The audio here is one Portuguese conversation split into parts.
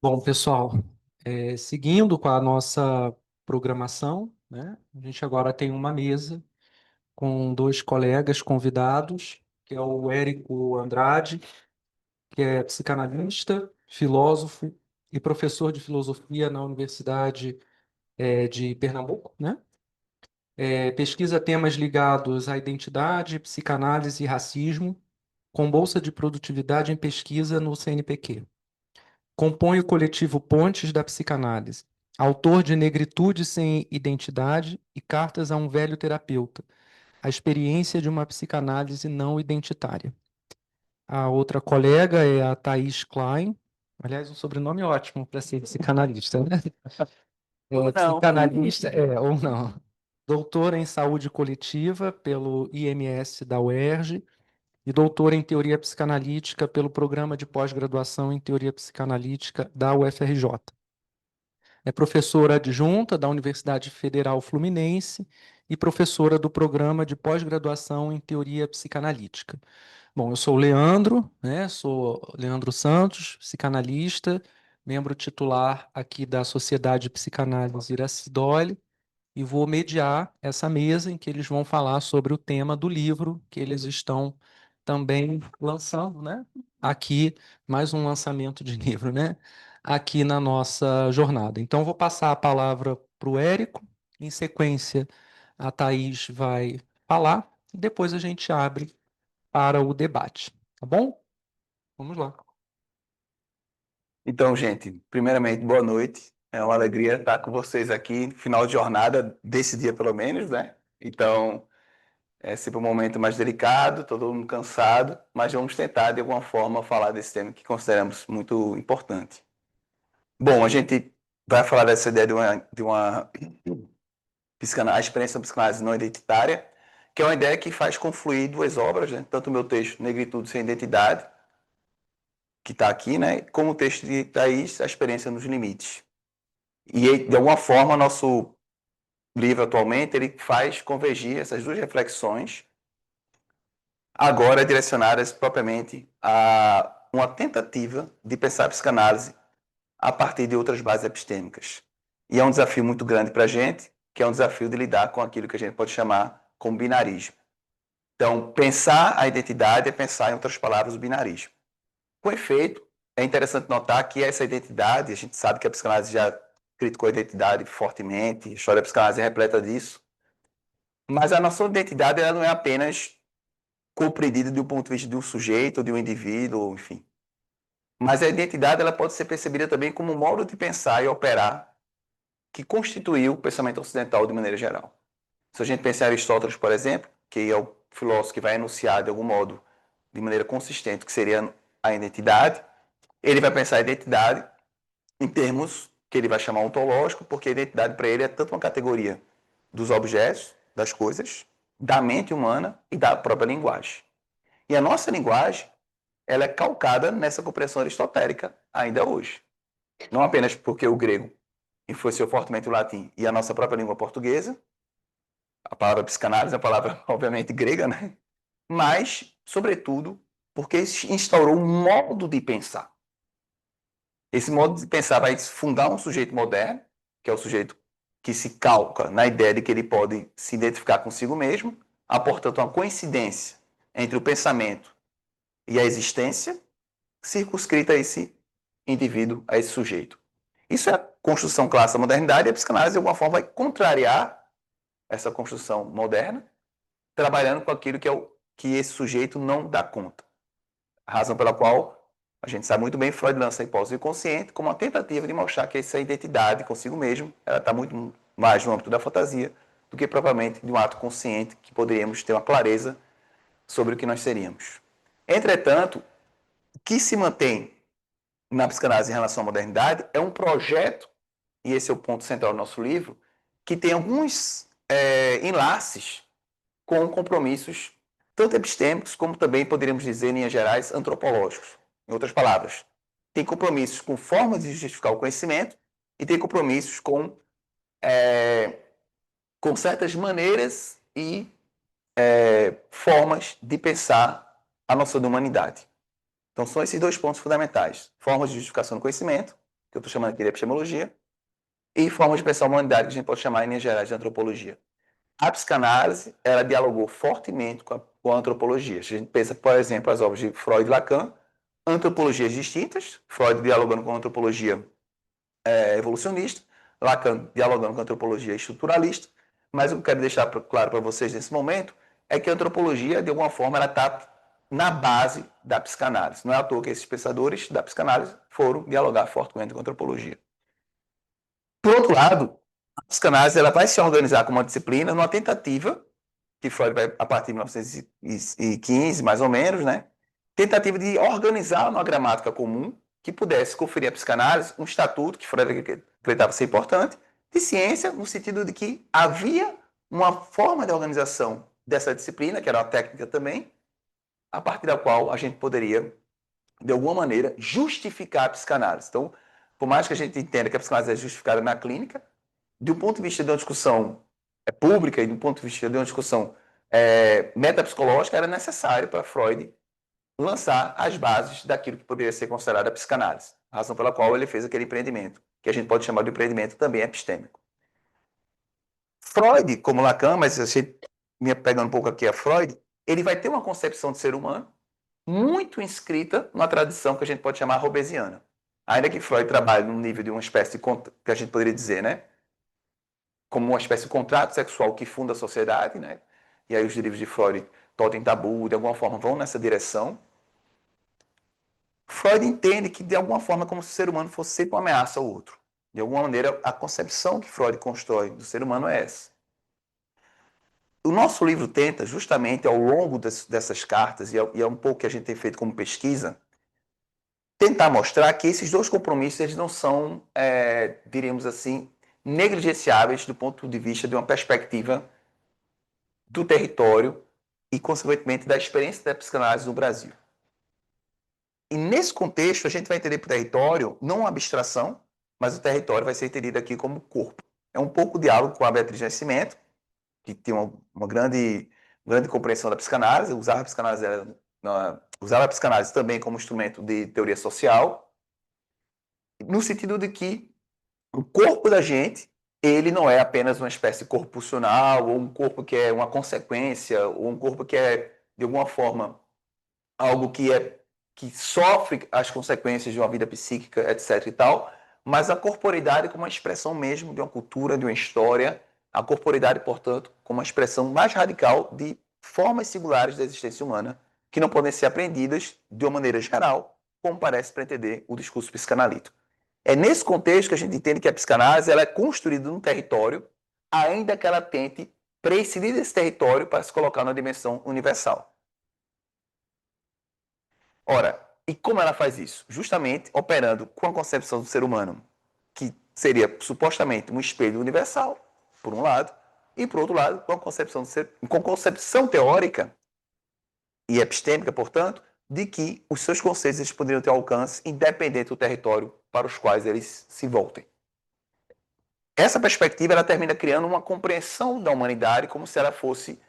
Bom, pessoal, seguindo com a nossa programação, né? A gente agora tem uma mesa com dois colegas convidados, que é o Érico Andrade, que é psicanalista, filósofo e professor de filosofia na Universidade, de Pernambuco, né? Pesquisa temas ligados à identidade, psicanálise e racismo, com bolsa de produtividade em pesquisa no CNPq. Compõe o coletivo Pontes da Psicanálise. Autor de Negritude sem Identidade e Cartas a um Velho Terapeuta. A experiência de uma psicanálise não identitária. A outra colega é a Thaís Klein. Aliás, um sobrenome ótimo para ser psicanalista, né? Não. Psicanalista, ou não. Doutora em Saúde Coletiva pelo IMS da UERJ e doutora em Teoria Psicanalítica pelo Programa de Pós-Graduação em Teoria Psicanalítica da UFRJ. É professora adjunta da Universidade Federal Fluminense e professora do Programa de Pós-Graduação em Teoria Psicanalítica. Bom, eu sou o Leandro, né? Sou Leandro Santos, psicanalista, membro titular aqui da Sociedade de Psicanálise Iracidoli, e vou mediar essa mesa em que eles vão falar sobre o tema do livro que eles estão também lançando, né? Aqui, mais um lançamento de livro, né? Aqui na nossa jornada. Então, vou passar a palavra para o Érico, em sequência, a Thaís vai falar, e depois a gente abre para o debate, tá bom? Vamos lá. Então, gente, primeiramente, boa noite. É uma alegria estar com vocês aqui, final de jornada, desse dia pelo menos, né? Então, é sempre um momento mais delicado, todo mundo cansado, mas vamos tentar, de alguma forma, falar desse tema que consideramos muito importante. Bom, a gente vai falar dessa ideia de uma a experiência da psicanálise não identitária, que é uma ideia que faz confluir duas obras, né? Tanto o meu texto, Negritude sem Identidade, que está aqui, né? Como o texto de Thaís, A Experiência nos Limites. E, de alguma forma, nosso livro atualmente ele faz convergir essas duas reflexões, agora direcionadas propriamente a uma tentativa de pensar a psicanálise a partir de outras bases epistêmicas. E é um desafio muito grande para a gente, que é um desafio de lidar com aquilo que a gente pode chamar como binarismo. Então, pensar a identidade é pensar, em outras palavras, o binarismo. Com efeito, é interessante notar que essa identidade, a gente sabe que a psicanálise já criticou a identidade fortemente, a história da psicanálise é repleta disso, mas a noção de identidade ela não é apenas compreendida do ponto de vista de um sujeito, de um indivíduo, enfim. Mas a identidade ela pode ser percebida também como um modo de pensar e operar que constituiu o pensamento ocidental de maneira geral. Se a gente pensar em Aristóteles, por exemplo, que é o filósofo que vai enunciar de algum modo, de maneira consistente, que seria a identidade, ele vai pensar a identidade em termos que ele vai chamar ontológico, porque a identidade para ele é tanto uma categoria dos objetos, das coisas, da mente humana e da própria linguagem. E a nossa linguagem, ela é calcada nessa compreensão aristotélica ainda hoje. Não apenas porque o grego influenciou fortemente o latim e a nossa própria língua portuguesa, a palavra psicanálise é uma palavra, obviamente, grega, né? Mas, sobretudo, porque instaurou um modo de pensar. Esse modo de pensar vai fundar um sujeito moderno, que é o sujeito que se calca na ideia de que ele pode se identificar consigo mesmo, há, portanto, uma coincidência entre o pensamento e a existência, circunscrita a esse indivíduo, a esse sujeito. Isso é a construção clássica da modernidade, e a psicanálise, de alguma forma, vai contrariar essa construção moderna, trabalhando com aquilo que, que esse sujeito não dá conta. A razão pela qual a gente sabe muito bem, Freud lança a hipótese inconsciente como uma tentativa de mostrar que essa identidade consigo mesmo ela está muito mais no âmbito da fantasia do que propriamente de um ato consciente que poderíamos ter uma clareza sobre o que nós seríamos. Entretanto, o que se mantém na psicanálise em relação à modernidade é um projeto, e esse é o ponto central do nosso livro, que tem alguns enlaces com compromissos tanto epistêmicos como também, poderíamos dizer, em linhas gerais, antropológicos. Em outras palavras, tem compromissos com formas de justificar o conhecimento e tem compromissos com certas maneiras e formas de pensar a noção de humanidade. Então, são esses dois pontos fundamentais. Formas de justificação do conhecimento que eu estou chamando aqui de epistemologia, e formas de pensar a humanidade, que a gente pode chamar, em linhas gerais, de antropologia. A psicanálise, ela dialogou fortemente com a antropologia. Se a gente pensa, por exemplo, as obras de Freud e Lacan, antropologias distintas, Freud dialogando com a antropologia evolucionista, Lacan dialogando com a antropologia estruturalista, mas o que eu quero deixar claro para vocês nesse momento é que a antropologia, de alguma forma, ela está na base da psicanálise. Não é à toa que esses pensadores da psicanálise foram dialogar fortemente com a antropologia. Por outro lado, a psicanálise ela vai se organizar como uma disciplina numa tentativa, que Freud vai a partir de 1915, mais ou menos, né? Tentativa de organizar uma gramática comum que pudesse conferir à psicanálise um estatuto, que Freud acreditava ser importante, de ciência, no sentido de que havia uma forma de organização dessa disciplina, que era uma técnica também, a partir da qual a gente poderia, de alguma maneira, justificar a psicanálise. Então, por mais que a gente entenda que a psicanálise é justificada na clínica, de um ponto de vista de uma discussão pública e de um ponto de vista de uma discussão metapsicológica, era necessário para Freud lançar as bases daquilo que poderia ser considerado a psicanálise. A razão pela qual ele fez aquele empreendimento, que a gente pode chamar de empreendimento também epistêmico. Freud, como Lacan, mas você me pegando um pouco aqui a Freud, ele vai ter uma concepção de ser humano muito inscrita numa tradição que a gente pode chamar robesiana. Ainda que Freud trabalhe num nível de uma espécie de, que a gente poderia dizer, né, como uma espécie de contrato sexual que funda a sociedade, né? E aí os livros de Freud, Totem Tabu, de alguma forma vão nessa direção. Freud entende que, de alguma forma, como se o ser humano fosse sempre uma ameaça ao outro. De alguma maneira, a concepção que Freud constrói do ser humano é essa. O nosso livro tenta, justamente ao longo dessas cartas, e é um pouco que a gente tem feito como pesquisa, tentar mostrar que esses dois compromissos eles não são, diríamos assim, negligenciáveis do ponto de vista de uma perspectiva do território e, consequentemente, da experiência da psicanálise no Brasil. E, nesse contexto, a gente vai entender por território não uma abstração, mas o território vai ser entendido aqui como corpo. É um pouco diálogo com a Beatriz Nascimento, que tem uma grande compreensão da psicanálise, usava a psicanálise também como instrumento de teoria social, no sentido de que o corpo da gente, ele não é apenas uma espécie de corpo pulsional, ou um corpo que é uma consequência, ou um corpo que é, de alguma forma, algo que sofre as consequências de uma vida psíquica, etc. e tal, mas a corporeidade como uma expressão mesmo de uma cultura, de uma história, a corporeidade, portanto, como uma expressão mais radical de formas singulares da existência humana, que não podem ser apreendidas de uma maneira geral, como parece pretender o discurso psicanalítico. É nesse contexto que a gente entende que a psicanálise ela é construída num território, ainda que ela tente prescindir desse território para se colocar na dimensão universal. Ora, e como ela faz isso? Justamente operando com a concepção do ser humano, que seria supostamente um espelho universal, por um lado, e por outro lado, com a concepção teórica e epistêmica, portanto, de que os seus conceitos eles poderiam ter alcance independente do território para os quais eles se voltem. Essa perspectiva ela termina criando uma compreensão da humanidade como se ela fosse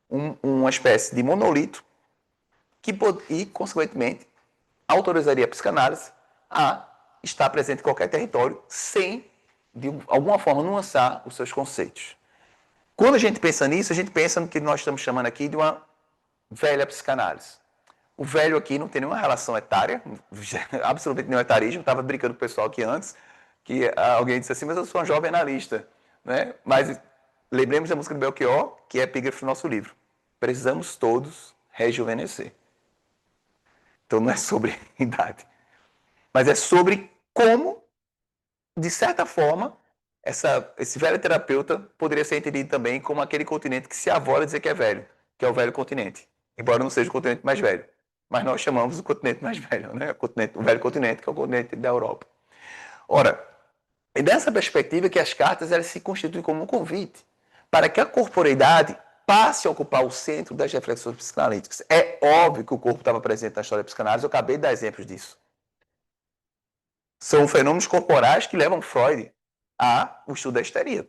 uma espécie de monolito e, consequentemente, autorizaria a psicanálise a estar presente em qualquer território sem, de alguma forma, nuançar os seus conceitos. Quando a gente pensa nisso, a gente pensa no que nós estamos chamando aqui de uma velha psicanálise. O velho aqui não tem nenhuma relação etária, absolutamente nenhum etarismo. Estava brincando com o pessoal aqui antes, que alguém disse assim, mas eu sou uma jovem analista. Né? Mas lembremos da música do Belchior, que é epígrafe do nosso livro. Precisamos todos rejuvenescer. Então não é sobre idade, mas é sobre como, de certa forma, esse velho terapeuta poderia ser entendido também como aquele continente que se avola dizer que é velho, que é o velho continente, embora não seja o continente mais velho. Mas nós chamamos o continente mais velho, né? O velho continente, que é o continente da Europa. Ora, é dessa perspectiva que as cartas elas se constituem como um convite para que a corporeidade passe a ocupar o centro das reflexões psicanalíticas. É óbvio que o corpo estava presente na história da psicanálise, eu acabei de dar exemplos disso. São fenômenos corporais que levam Freud ao estudo da histeria.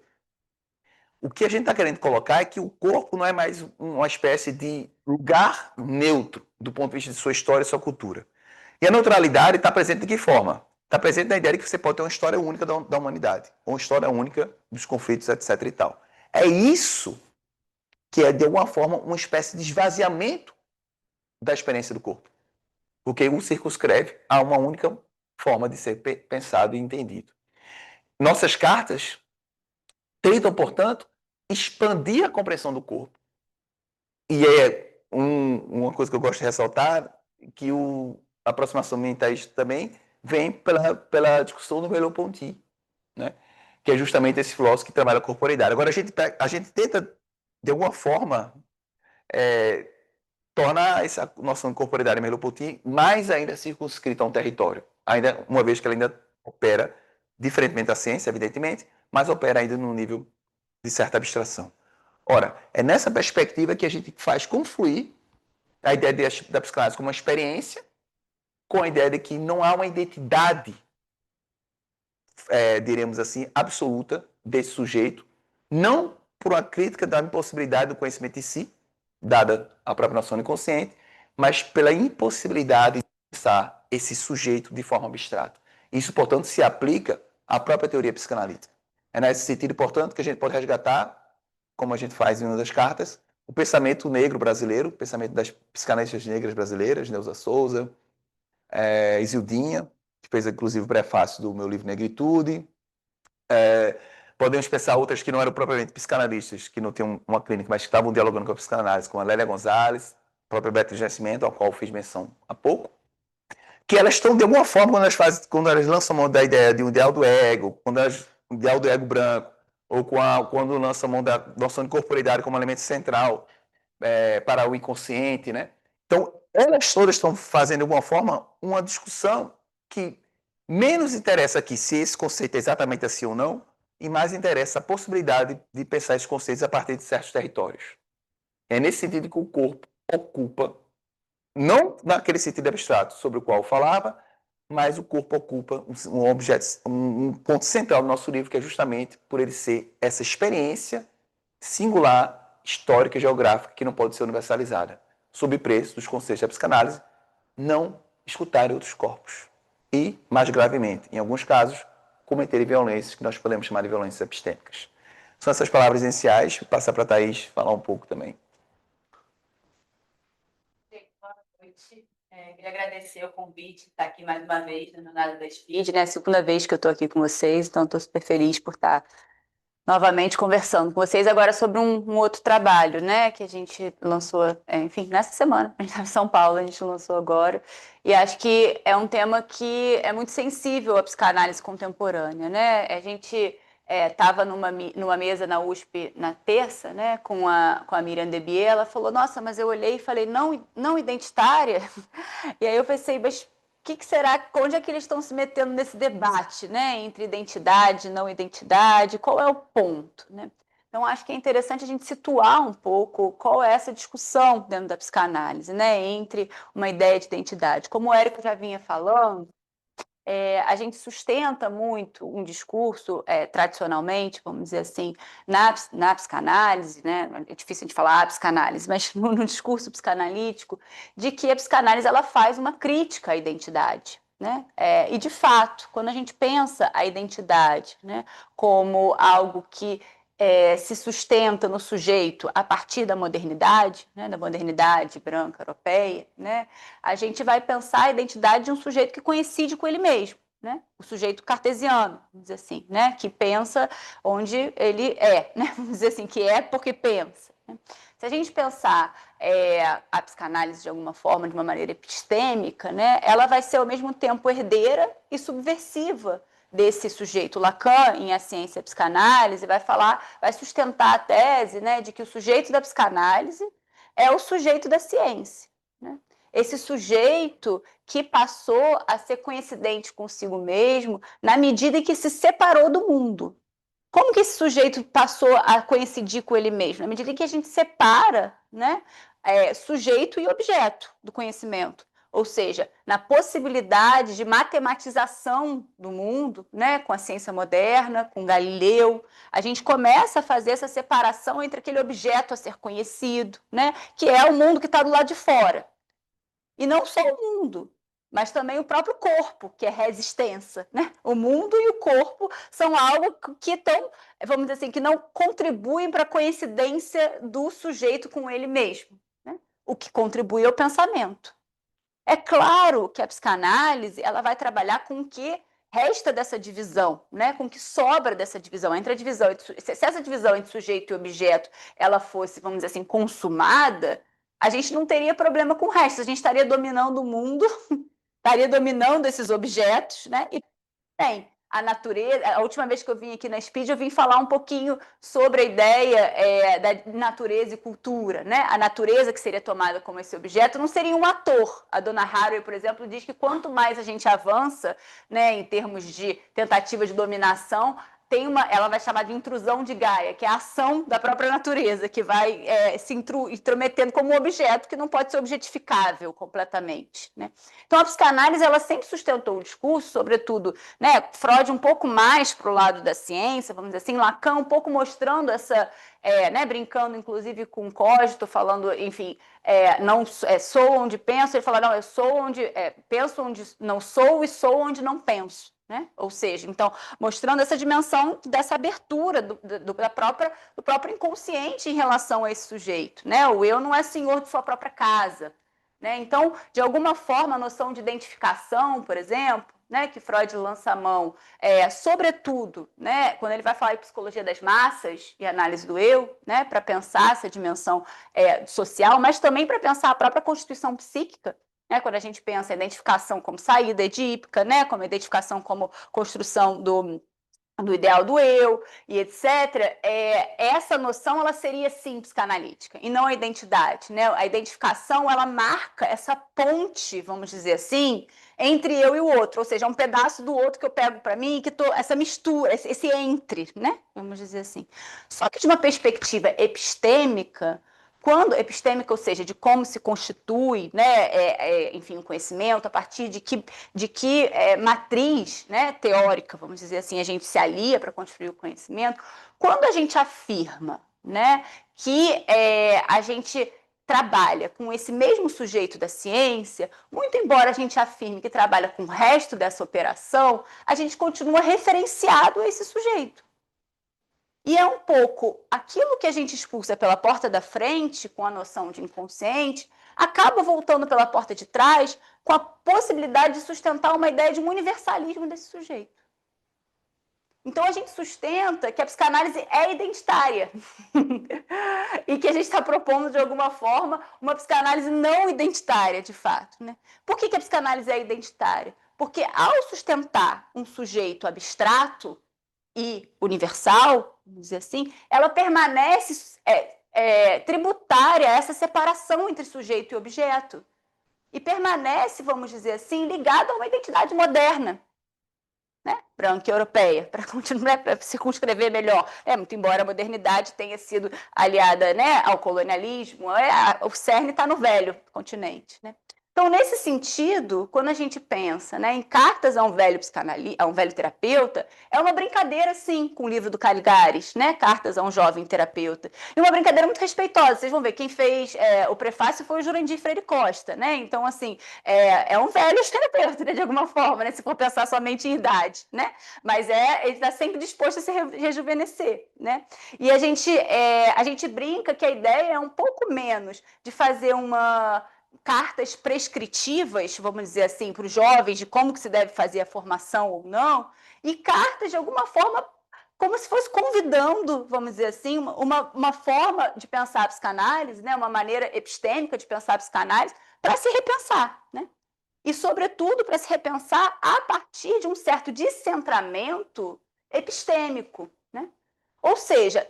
O que a gente está querendo colocar é que o corpo não é mais uma espécie de lugar neutro do ponto de vista de sua história e sua cultura. E a neutralidade está presente de que forma? está presente na ideia de que você pode ter uma história única da humanidade, uma história única dos conflitos, etc. e tal. É isso que é, de alguma forma, uma espécie de esvaziamento da experiência do corpo. Porque o circunscreve a uma única forma de ser pensado e entendido. Nossas cartas tentam, portanto, expandir a compreensão do corpo. E é uma coisa que eu gosto de ressaltar, que a aproximação mentalista também vem pela discussão do Merleau-Ponty, né? Que é justamente esse filósofo que trabalha a corporeidade. Agora, a gente tenta, de alguma forma, tornar essa noção de corporeidade Merleau-Ponty mais ainda circunscrita a um território, ainda uma vez que ela ainda opera, diferentemente da ciência, evidentemente, mas opera ainda num nível de certa abstração. Ora, é nessa perspectiva que a gente faz confluir a ideia da psicanálise como uma experiência com a ideia de que não há uma identidade, diremos assim, absoluta desse sujeito, não por uma crítica da impossibilidade do conhecimento em si, dada a própria noção inconsciente, mas pela impossibilidade de pensar esse sujeito de forma abstrata. Isso, portanto, se aplica à própria teoria psicanalítica. É nesse sentido, portanto, que a gente pode resgatar, como a gente faz em uma das cartas, o pensamento negro brasileiro, o pensamento das psicanalistas negras brasileiras, Neuza Souza, Isildinha, que fez inclusive o prefácio do meu livro Negritude. Podemos pensar outras que não eram propriamente psicanalistas, que não tinham uma clínica, mas que estavam dialogando com a psicanálise, como a Lélia Gonzalez, a própria Beatriz Nascimento, ao qual fiz menção há pouco, que elas estão, de alguma forma, quando elas lançam mão da ideia de um ideal do ego, um ideal do ego branco, ou quando lançam mão da noção de corporeidade como elemento central para o inconsciente, né? Então, elas todas estão fazendo, de alguma forma, uma discussão que menos interessa aqui se esse conceito é exatamente assim ou não, e mais interessa a possibilidade de pensar esses conceitos a partir de certos territórios. É nesse sentido que o corpo ocupa, não naquele sentido abstrato sobre o qual eu falava, mas o corpo ocupa um ponto central do nosso livro, que é justamente por ele ser essa experiência singular, histórica e geográfica que não pode ser universalizada, sob preço dos conceitos da psicanálise, não escutarem outros corpos. E, mais gravemente, em alguns casos, cometerem violências que nós podemos chamar de violências epistêmicas. São essas palavras iniciais. Vou passar para a Thaís falar um pouco também. Boa noite. Queria agradecer o convite de estar aqui mais uma vez no Nada da Speed, né? Segunda vez que eu estou aqui com vocês, então estou super feliz por estar novamente conversando com vocês agora sobre um outro trabalho, né? Que a gente lançou, enfim, nessa semana, a gente está em São Paulo, a gente lançou agora, e acho que é um tema que é muito sensível à psicanálise contemporânea, né? A gente estava numa mesa na USP na terça, né, com a Miriam Debier, ela falou, nossa, mas eu olhei e falei, não identitária? E aí eu pensei, mas que será, onde é que eles estão se metendo nesse debate, né, entre identidade e não identidade, qual é o ponto, né? Então, acho que é interessante a gente situar um pouco qual é essa discussão dentro da psicanálise, né, entre uma ideia de identidade. Como o Érico já vinha falando, a gente sustenta muito um discurso, tradicionalmente, vamos dizer assim, na psicanálise, né? É difícil de falar a psicanálise, mas no discurso psicanalítico, de que a psicanálise ela faz uma crítica à identidade. Né? E, de fato, quando a gente pensa a identidade, né, como algo que se sustenta no sujeito a partir da modernidade, né, da modernidade branca europeia, né, a gente vai pensar a identidade de um sujeito que coincide com ele mesmo, né, o sujeito cartesiano, vamos dizer assim, né, que pensa onde ele é, né, vamos dizer assim, que é porque pensa. Né? Se a gente pensar a psicanálise de alguma forma, de uma maneira epistêmica, né, ela vai ser ao mesmo tempo herdeira e subversiva desse sujeito. Lacan, em A Ciência e a Psicanálise, vai sustentar a tese, né, de que o sujeito da psicanálise é o sujeito da ciência. Né? Esse sujeito que passou a ser coincidente consigo mesmo na medida em que se separou do mundo. Como que esse sujeito passou a coincidir com ele mesmo? Na medida em que a gente separa, né, sujeito e objeto do conhecimento. Ou seja, na possibilidade de matematização do mundo, né, com a ciência moderna, com Galileu, a gente começa a fazer essa separação entre aquele objeto a ser conhecido, né, que é o mundo que está do lado de fora. E não só o mundo, mas também o próprio corpo, que é resistência, né? O mundo e o corpo são algo que estão, vamos dizer assim, que não contribuem para a coincidência do sujeito com ele mesmo, né? O que contribui é o pensamento. É claro que a psicanálise ela vai trabalhar com o que resta dessa divisão, né? Com o que sobra dessa divisão. Entre a divisão, se essa divisão entre sujeito e objeto ela fosse, vamos dizer assim, consumada, a gente não teria problema com o resto, a gente estaria dominando o mundo, estaria dominando esses objetos, né? E tem a natureza. A última vez que eu vim aqui na Speed, eu vim falar um pouquinho sobre a ideia da natureza e cultura, né? A natureza que seria tomada como esse objeto não seria um ator. A dona Haraway, por exemplo, diz que quanto mais a gente avança, né, em termos de tentativa de dominação, ela vai chamar de intrusão de Gaia, que é a ação da própria natureza, que vai se intrometendo como um objeto que não pode ser objetificável completamente, né? Então, a psicanálise ela sempre sustentou o discurso, sobretudo, né, Freud um pouco mais para o lado da ciência, vamos dizer assim, Lacan um pouco mostrando essa, né, brincando inclusive com Cogito, falando, enfim, não sou onde penso, ele fala, não, eu sou onde penso onde não sou e sou onde não penso. Né? Ou seja, então, mostrando essa dimensão dessa abertura do próprio inconsciente em relação a esse sujeito. Né? O eu não é senhor de sua própria casa. Né? Então, de alguma forma, a noção de identificação, por exemplo, né, que Freud lança a mão, sobretudo, né, quando ele vai falar em psicologia das massas e análise do eu, né, para pensar essa dimensão social, mas também para pensar a própria constituição psíquica, né, quando a gente pensa a identificação como saída edípica, né, como a identificação como construção do ideal do eu e etc., essa noção ela seria sim psicanalítica e não a identidade, né? A identificação ela marca essa ponte, vamos dizer assim, entre eu e o outro, ou seja, um pedaço do outro que eu pego para mim, essa mistura, esse entre, né? Vamos dizer assim. Só que de uma perspectiva epistêmica, epistêmica, ou seja, de como se constitui, né, enfim, o conhecimento, a partir de que matriz, né, teórica, vamos dizer assim, a gente se alia para construir o conhecimento, quando a gente afirma, né, que a gente trabalha com esse mesmo sujeito da ciência, muito embora a gente afirme que trabalha com o resto dessa operação, a gente continua referenciado a esse sujeito. E é um pouco aquilo que a gente expulsa pela porta da frente, com a noção de inconsciente, acaba voltando pela porta de trás com a possibilidade de sustentar uma ideia de um universalismo desse sujeito. Então, a gente sustenta que a psicanálise é identitária e que a gente está propondo, de alguma forma, uma psicanálise não identitária, de fato. Né? Por que a psicanálise é identitária? Porque, ao sustentar um sujeito abstrato e universal, vamos dizer assim, ela permanece tributária a essa separação entre sujeito e objeto. E permanece, vamos dizer assim, ligada a uma identidade moderna, né? Branca e europeia, para circunscrever melhor. Muito embora a modernidade tenha sido aliada, né, ao colonialismo, o cerne está no velho continente. Né? Então, nesse sentido, quando a gente pensa, né, em cartas a um velho terapeuta, é uma brincadeira, sim, com o livro do Caligares, né, Cartas a um Jovem Terapeuta. E uma brincadeira muito respeitosa. Vocês vão ver, quem fez o prefácio foi o Jurandir Freire Costa. Né? Então, assim, é um velho terapeuta, né, de alguma forma, né, se for pensar somente em idade. Né? Mas ele está sempre disposto a se rejuvenescer. Né? E a gente brinca que a ideia é um pouco menos de fazer cartas prescritivas, vamos dizer assim, para os jovens de como que se deve fazer a formação ou não, e cartas, de alguma forma, como se fosse convidando, vamos dizer assim, uma forma de pensar a psicanálise, né, uma maneira epistêmica de pensar a psicanálise, para se repensar, né? E, sobretudo, para se repensar a partir de um certo descentramento epistêmico, né? Ou seja,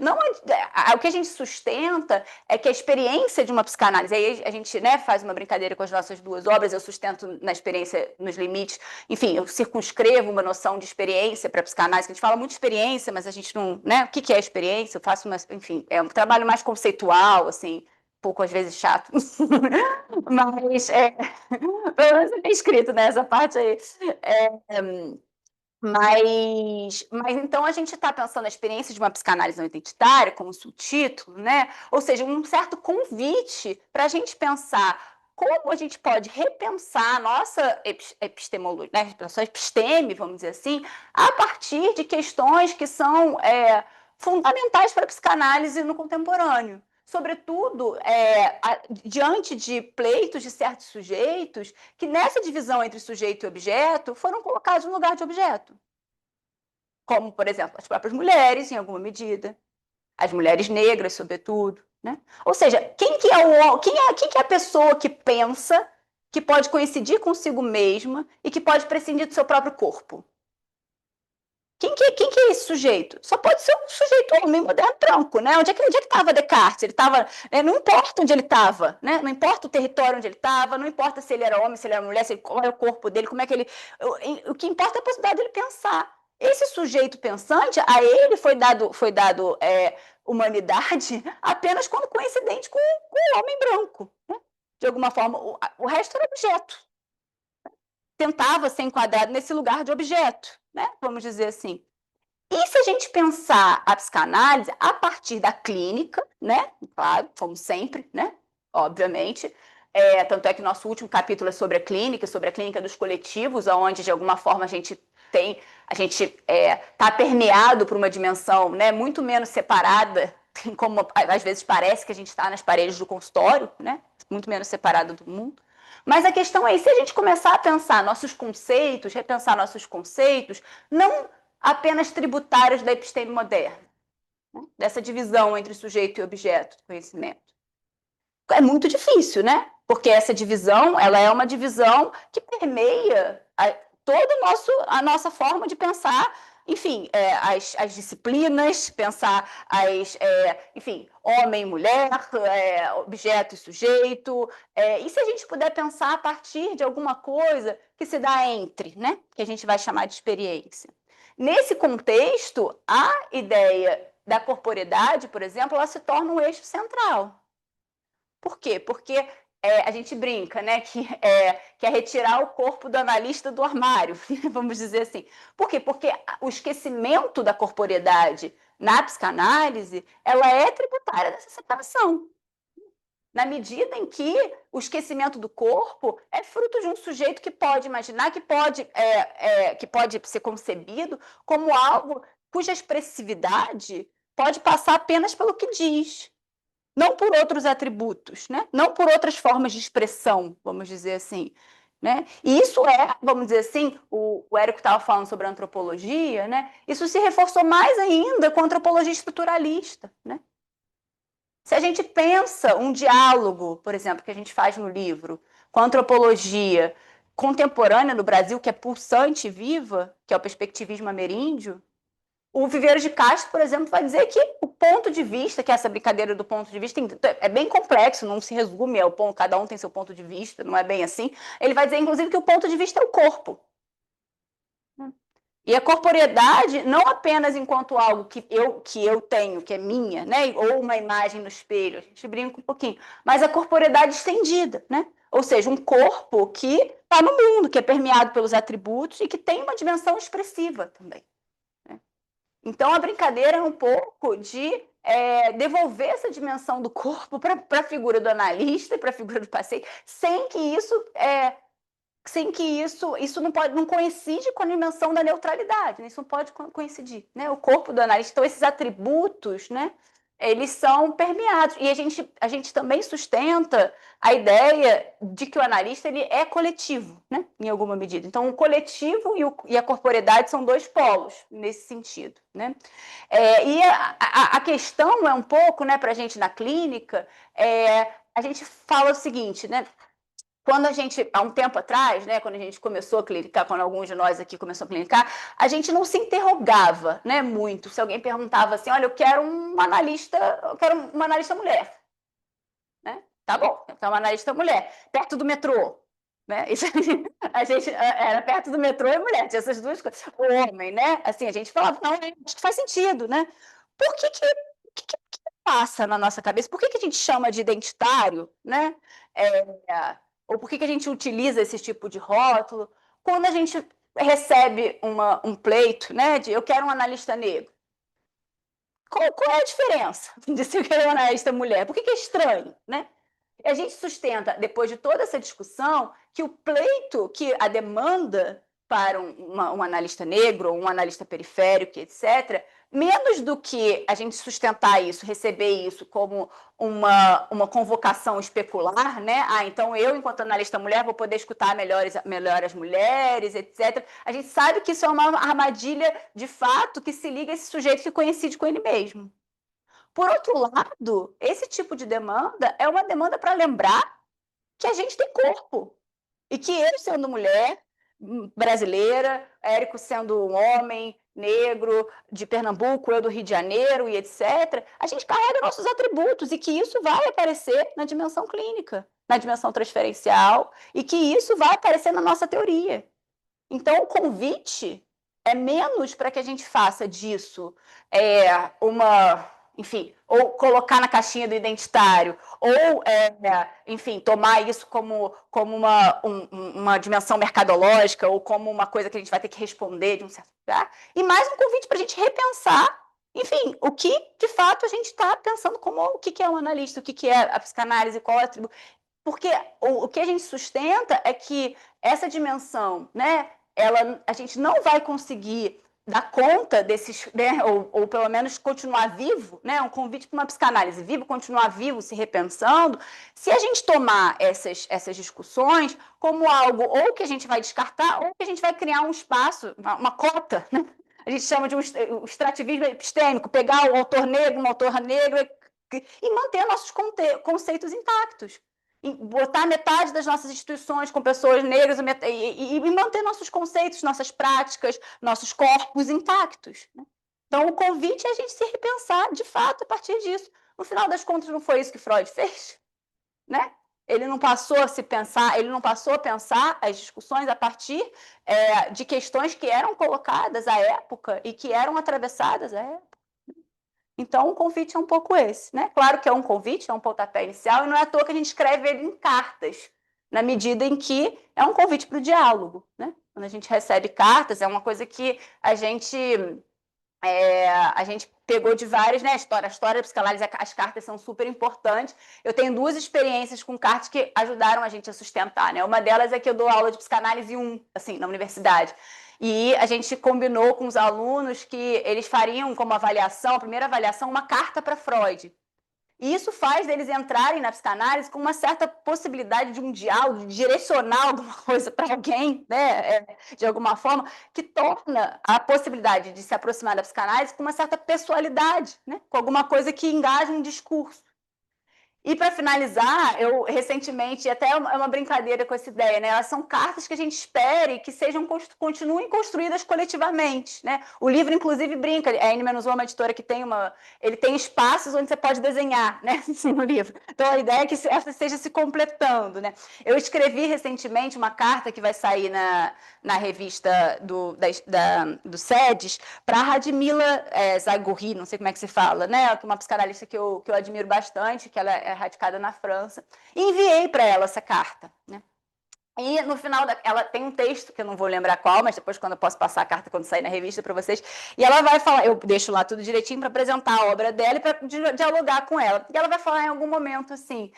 o que a gente sustenta é que a experiência de uma psicanálise, aí a gente, né, faz uma brincadeira com as nossas duas obras, eu sustento na experiência, nos limites, enfim, eu circunscrevo uma noção de experiência para a psicanálise, que a gente fala muito de experiência, mas a gente não, né, o que é experiência? Eu faço enfim, é um trabalho mais conceitual, assim, um pouco às vezes chato, mas pelo menos é escrito, né, essa parte aí. Mas então a gente está pensando a experiência de uma psicanálise não identitária como subtítulo, né? Ou seja, um certo convite para a gente pensar como a gente pode repensar a nossa epistemologia, né, nossa episteme, vamos dizer assim, a partir de questões que são fundamentais para a psicanálise no contemporâneo. Sobretudo, diante de pleitos de certos sujeitos que, nessa divisão entre sujeito e objeto, foram colocados no lugar de objeto. Como, por exemplo, as próprias mulheres, em alguma medida, as mulheres negras, sobretudo, né? Ou seja, quem que é a pessoa que pensa que pode coincidir consigo mesma e que pode prescindir do seu próprio corpo? Quem que é esse sujeito? Só pode ser um sujeito homem moderno branco, né? Onde é que estava Descartes? Ele estava, não importa onde ele estava, né? Não importa o território onde ele estava, não importa se ele era homem, se ele era mulher, qual é o corpo dele, como é que ele. O que importa é a possibilidade dele pensar. Esse sujeito pensante, a ele foi dado humanidade apenas quando coincidente com o homem branco, né? De alguma forma, o resto era objeto. Tentava ser enquadrado nesse lugar de objeto, né? Vamos dizer assim. E se a gente pensar a psicanálise a partir da clínica, né? Claro, como sempre, né? Obviamente. Tanto é que nosso último capítulo é sobre a clínica dos coletivos, onde de alguma forma a gente está permeado por uma dimensão, né, muito menos separada, como às vezes parece que a gente está nas paredes do consultório, né? Muito menos separado do mundo. Mas a questão é, se a gente começar a pensar nossos conceitos, repensar nossos conceitos, não apenas tributários da episteme moderna, né? Dessa divisão entre sujeito e objeto do conhecimento. É muito difícil, né? Porque essa divisão, ela é uma divisão que permeia toda a nossa forma de pensar, enfim, as disciplinas, pensar enfim, homem e mulher, objeto e sujeito, e se a gente puder pensar a partir de alguma coisa que se dá entre, né? Que a gente vai chamar de experiência. Nesse contexto, a ideia da corporeidade, por exemplo, ela se torna um eixo central. Por quê? Porque a gente brinca, né, que é retirar o corpo do analista do armário, vamos dizer assim. Por quê? Porque o esquecimento da corporeidade na psicanálise, ela é tributária dessa separação. Na medida em que o esquecimento do corpo é fruto de um sujeito que pode imaginar, que pode ser concebido como algo cuja expressividade pode passar apenas pelo que diz, não por outros atributos, né? Não por outras formas de expressão, vamos dizer assim. Né? E isso vamos dizer assim, o Érico estava falando sobre a antropologia, né? Isso se reforçou mais ainda com a antropologia estruturalista. Né? Se a gente pensa um diálogo, por exemplo, que a gente faz no livro, com a antropologia contemporânea no Brasil, que é pulsante e viva, que é o perspectivismo ameríndio, o Viveiros de Castro, por exemplo, vai dizer que o ponto de vista, que é essa brincadeira do ponto de vista, é bem complexo, não se resume ao ponto, cada um tem seu ponto de vista, não é bem assim. Ele vai dizer, inclusive, que o ponto de vista é o corpo. E a corporeidade, não apenas enquanto algo que eu tenho, que é minha, né? Ou uma imagem no espelho, a gente brinca um pouquinho, mas a corporeidade estendida, né? Ou seja, um corpo que está no mundo, que é permeado pelos atributos e que tem uma dimensão expressiva também. Então, a brincadeira é um pouco de devolver essa dimensão do corpo para a figura do analista e para a figura do paciente, sem que isso não coincide com a dimensão da neutralidade, né? Isso não pode coincidir. Né? O corpo do analista, então, esses atributos, né? Eles são permeados. E a gente também sustenta a ideia de que o analista ele é coletivo, né? Em alguma medida. Então, o coletivo e a corporeidade são dois polos nesse sentido. Né? E a questão é um pouco, né, para a gente na clínica, a gente fala o seguinte, né? Quando a gente, há um tempo atrás, né, quando a gente começou a clinicar, quando alguns de nós aqui começou a clinicar, a gente não se interrogava, né, muito. Se alguém perguntava assim, olha, eu quero uma analista mulher. Né? Tá bom, eu quero uma analista mulher, perto do metrô. Né? Isso, a gente era perto do metrô e mulher, tinha essas duas coisas. O homem, né? Assim, a gente falava, não, acho que faz sentido, né? Por que passa na nossa cabeça? Por que a gente chama de identitário, né? Ou por que a gente utiliza esse tipo de rótulo? Quando a gente recebe um pleito, né, de eu quero um analista negro. Qual é a diferença de se eu quero um analista mulher? Por que é estranho, né? E a gente sustenta, depois de toda essa discussão, que o pleito, que a demanda para um analista negro, ou um analista periférico, etc., menos do que a gente sustentar isso, receber isso como uma convocação especular, né? Então eu, enquanto analista mulher, vou poder escutar melhor as mulheres, etc. A gente sabe que isso é uma armadilha, de fato, que se liga a esse sujeito que coincide com ele mesmo. Por outro lado, esse tipo de demanda é uma demanda para lembrar que a gente tem corpo. E que eu, sendo mulher brasileira, Érico sendo um homem negro de Pernambuco, eu do Rio de Janeiro e etc., a gente carrega nossos atributos e que isso vai aparecer na dimensão clínica, na dimensão transferencial, e que isso vai aparecer na nossa teoria. Então, o convite é menos para que a gente faça disso enfim, ou colocar na caixinha do identitário, ou, enfim, tomar isso como uma dimensão mercadológica, ou como uma coisa que a gente vai ter que responder de um certo lugar, e mais um convite para a gente repensar, enfim, o que, de fato, a gente está pensando como o que é um analista, o que é a psicanálise, qual é o atributo. Porque o que a gente sustenta é que essa dimensão, né, a gente não vai conseguir dar conta desses, né, ou pelo menos continuar vivo, né, um convite para uma psicanálise vivo, continuar vivo, se repensando, se a gente tomar essas discussões como algo ou que a gente vai descartar ou que a gente vai criar um espaço, uma cota, né? A gente chama de um extrativismo epistêmico, pegar o autor negro, uma autora negra e manter nossos conceitos intactos. Botar metade das nossas instituições com pessoas negras e manter nossos conceitos, nossas práticas, nossos corpos intactos. Né? Então, o convite é a gente se repensar, de fato, a partir disso. No final das contas, não foi isso que Freud fez? Né? Ele não passou a se pensar, ele não passou a pensar as discussões a partir de questões que eram colocadas à época e que eram atravessadas à época. Então, o convite é um pouco esse, né? Claro que é um convite, é um pontapé inicial, e não é à toa que a gente escreve ele em cartas, na medida em que é um convite para o diálogo, né? Quando a gente recebe cartas, é uma coisa que a gente pegou de várias, né? A história da psicanálise, as cartas são super importantes. Eu tenho 2 experiências com cartas que ajudaram a gente a sustentar, né? Uma delas é que eu dou aula de psicanálise 1, assim, na universidade. E a gente combinou com os alunos que eles fariam como avaliação, a primeira avaliação, uma carta para Freud. E isso faz deles entrarem na psicanálise com uma certa possibilidade de um diálogo, de direcionar alguma coisa para alguém, né? De alguma forma, que torna a possibilidade de se aproximar da psicanálise com uma certa pessoalidade, né? Com alguma coisa que engaja um discurso. E para finalizar, eu recentemente, até é uma brincadeira com essa ideia, né? Elas são cartas que a gente espere que continuem construídas coletivamente, né? O livro, inclusive, brinca, a N-1 é uma editora que ele tem espaços onde você pode desenhar, né? No livro. Então a ideia é que essa esteja se completando, né? Eu escrevi recentemente uma carta que vai sair na revista do SEDES para a Radmila Zagouri, não sei como é que se fala, né? Uma psicanalista que eu admiro bastante, que ela é radicada na França, e enviei para ela essa carta, né? E no final, ela tem um texto, que eu não vou lembrar qual, mas depois, quando eu posso passar a carta, quando sair na revista para vocês, e ela vai falar, eu deixo lá tudo direitinho para apresentar a obra dela e para dialogar com ela. E ela vai falar em algum momento assim,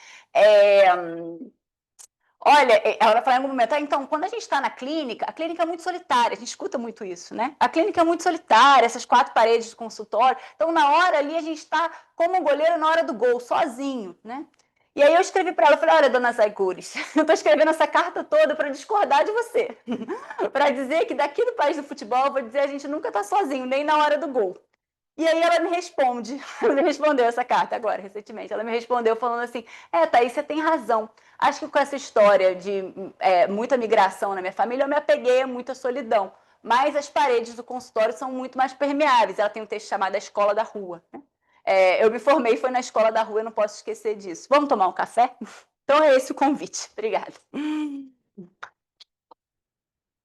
olha, ela vai falar em algum momento, então, quando a gente está na clínica, a clínica é muito solitária, a gente escuta muito isso, né? A clínica é muito solitária, essas 4 paredes de consultório, então na hora ali a gente está como um goleiro na hora do gol, sozinho, né? E aí eu escrevi para ela, eu falei, olha, dona Zaigures, eu estou escrevendo essa carta toda para discordar de você, para dizer que daqui do país do futebol, eu vou dizer, a gente nunca está sozinho, nem na hora do gol. E aí ela me responde, ela me respondeu essa carta agora, recentemente, ela me respondeu falando assim, Thaís, você tem razão, acho que com essa história de muita migração na minha família, eu me apeguei a muita solidão, mas as paredes do consultório são muito mais permeáveis, ela tem um texto chamado A Escola da Rua, né? Eu me formei, foi na Escola da Rua, eu não posso esquecer disso. Vamos tomar um café? Então é esse o convite. Obrigada.